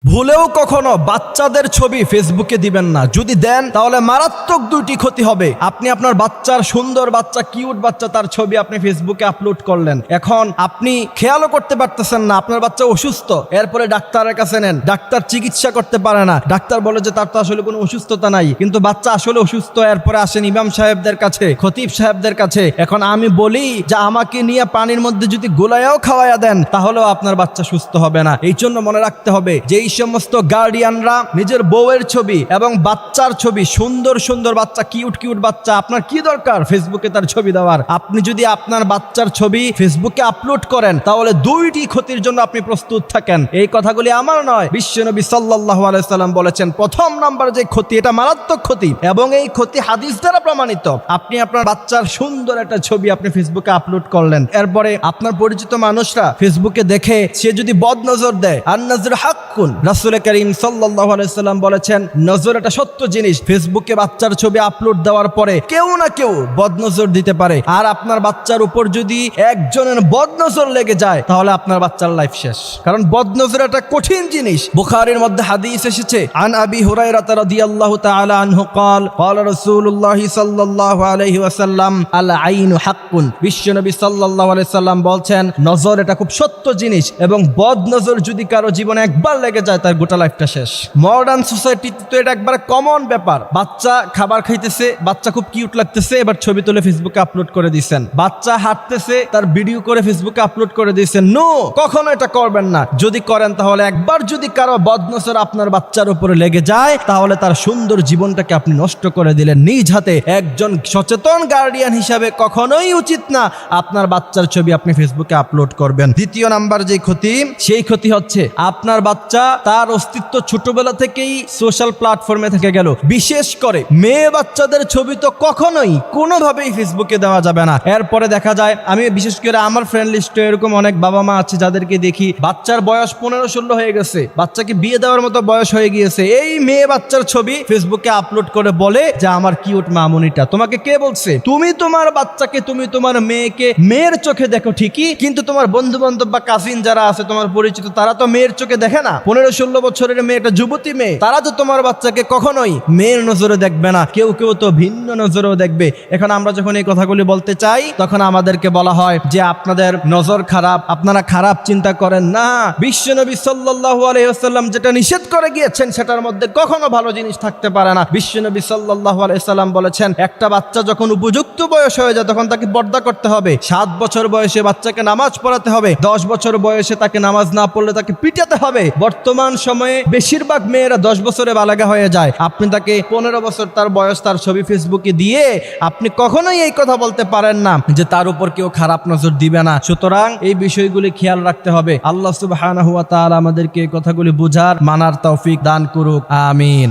ভুলেও কখনো বাচ্চাদের ছবি ফেসবুকে দিবেন না। যদি দেন তাহলে মারাত্মক দুইটি ক্ষতি হবে। আপনি আপনার বাচ্চার সুন্দর বাচ্চা, কিউট বাচ্চা, তার ছবি আপনি ফেসবুকে আপলোড করলেন। এখন আপনি খেয়ালও করতে পারতেছেন না আপনার বাচ্চা অসুস্থ। এরপরে ডাক্তারের কাছে নেন, ডাক্তার চিকিৎসা করতে পারে না। ডাক্তার বলে যে তার তো আসলে কোনো অসুস্থতা নাই, কিন্তু বাচ্চা আসলে অসুস্থ। এরপরে আসেন ইমাম সাহেবদের কাছে, খতিব সাহেবদের কাছে। এখন আমি বলি যে আমাকে নিয়ে পানির মধ্যে যদি গোলায়াও খাওয়াইয়া দেন তাহলেও আপনার বাচ্চা সুস্থ হবে না। এই জন্য মনে রাখতে হবে যে এই সমস্ত গার্ডিয়ানরা নিজের বউয়ের ছবি এবং বাচ্চার ছবি, সুন্দর সুন্দর বাচ্চা, কিউট কিউট বাচ্চা, আপনার কি দরকার ফেসবুকে তার ছবি দেওয়ার? আপনি যদি আপনার বাচ্চার ছবি ফেসবুকে আপলোড করেন তাহলে দুইটি ক্ষতির জন্য আপনি প্রস্তুত থাকেন। এই কথাগুলি আমার নয়, বিশ্বনবী সাল্লাল্লাহু আলাইহি সাল্লাম বলেছেন প্রথম নাম্বার যে ক্ষতি, এটা মারাত্মক ক্ষতি এবং এই ক্ষতি হাদিস দ্বারা প্রমাণিত। আপনি আপনার বাচ্চার সুন্দর একটা ছবি আপনি ফেসবুকে আপলোড করলেন, এরপরে আপনার পরিচিত মানুষরা ফেসবুকে দেখে সে যদি বদনজর দেয়, আর নজর হাক্কুন, রাসূল করিম সাল্লাল্লাহু আলাইহি সাল্লাম বলেছেন নজর একটা সত্য জিনিস। ফেসবুকে বাচ্চার ছবি আপলোড দেওয়ার পরে কেউ না কেউ বদনজর দিতে পারে, আর আপনার বাচ্চার উপর যদি একজনের বদনজর লেগে যায় তাহলে আপনার বাচ্চার লাইফ শেষ। কারণ বদনজর একটা কঠিন জিনিস। বুখারীর মধ্যে হাদিস এসেছে, আন আবি হুরায়রা রাদিয়াল্লাহু তাআলা আনহু قال قال رسول الله صلى الله عليه وسلم العين حق। বিশ্বনবী সাল্লাল্লাহু আলাইহি সাল্লাম বলছেন নজর এটা খুব সত্য জিনিস এবং বদনজর যদি কারো জীবনে একবার লেগে যায় তার গোটা লাইফটা শেষ। মডার্ন সোসাইটিতে তো এটা একবারে কমন ব্যাপার। বাচ্চা খাবার খাইতেছে, বাচ্চা খুব কিউট লাগতেছে, এবার ছবি তুলে ফেসবুকে আপলোড করে দিচ্ছেন। বাচ্চা হাঁটতেছে, তার ভিডিও করে ফেসবুকে আপলোড করে দিচ্ছেন। নো, কখনো এটা করবেন না। যদি করেন তাহলে একবার যদি কারো বদনজর আপনার বাচ্চার উপরে লেগে যায় তাহলে তার সুন্দর জীবনটাকে আপনি নষ্ট করে দিলেন নিজ হাতে। একজন সচেতন গার্ডিয়ান হিসাবে কখনোই উচিত না আপনার বাচ্চার ছবি আপনি ফেসবুকে আপলোড করবেন। দ্বিতীয় নাম্বার যে ক্ষতি, সেই ক্ষতি হচ্ছে আপনার বাচ্চা তার অস্তিত্ব ছোটবেলা থেকেই সোশ্যাল প্ল্যাটফর্মে থেকে গেল। বিশেষ করে মেয়ে বাচ্চাদের ছবি তো কখনোই কোনোভাবেই ফেসবুকে দেওয়া যাবে না। এরপরে দেখা যায়, আমি বিশেষ করে আমার ফ্রেন্ড লিস্টে এরকম অনেক বাবা মা আছে যাদেরকে দেখি বাচ্চার বয়স 15-16 হয়ে গেছে, বাচ্চাকে বিয়ে দেওয়ার মতো বয়স হয়ে গিয়েছে, এই মেয়ে বাচ্চার ছবি ফেসবুকে আপলোড করে বলে যে আমার কিউট মামুনিটা। তোমাকে কে বলছে? তুমি তোমার বাচ্চাকে, তুমি তোমার মেয়েকে মেয়ের চোখে দেখো ঠিকই, কিন্তু তোমার বন্ধু বান্ধব বা কাজিন যারা আছে তোমার পরিচিত, তারা তো মেয়ের চোখে দেখে না। 15-16 বছরের মেয়ে, একটা যুবতী মেয়ে, তারা তো তোমার বাচ্চাকে কখনোই মেয়ের নজরে দেখবে না, কেউ কেউ তো ভিন্ন নজরেও দেখবে। এখন আমরা যখন এই কথাগুলি বলতে চাই তখন আমাদেরকে বলা হয় যে আপনাদের নজর খারাপ, আপনারা খারাপ চিন্তা করেন না। বিশ্বনবী সাল্লাল্লাহু আলাইহি ওয়াসাল্লাম যেটা নিষেধ করে গিয়েছেন সেটার মধ্যে কখনো ভালো জিনিস থাকতে পারে না। বিশ্বনবী সাল্লাল্লাহু আলাইহি ওয়াসাল্লাম বলেছেন একটা বাচ্চা যখন উপযুক্ত বয়স হয়ে যায় তখন তাকে পর্দা করতে হবে। 7 বছর বয়সে বাচ্চাকে নামাজ পড়াতে হবে, 10 বছর বয়সে তাকে নামাজ না পড়লে তাকে পিটাতে হবে। বর্তমান সময়ে বেশিরভাগ মেয়েরা 10 বছরে বালাগা হয়ে যায়, আপনি তাকে 15 বছর তার বয়স, তার ছবি ফেসবুকে দিয়ে আপনি কখনোই এই কথা বলতে পারেন না যে তার উপর কেউ খারাপ নজর দিবে না। সুতরাং এই বিষয়গুলি খেয়াল রাখতে হবে। আল্লাহ সুবহানাহু ওয়া তাআলা আমাদেরকে এই কথাগুলি বুঝার, মানার তৌফিক দান করুক। আমিন।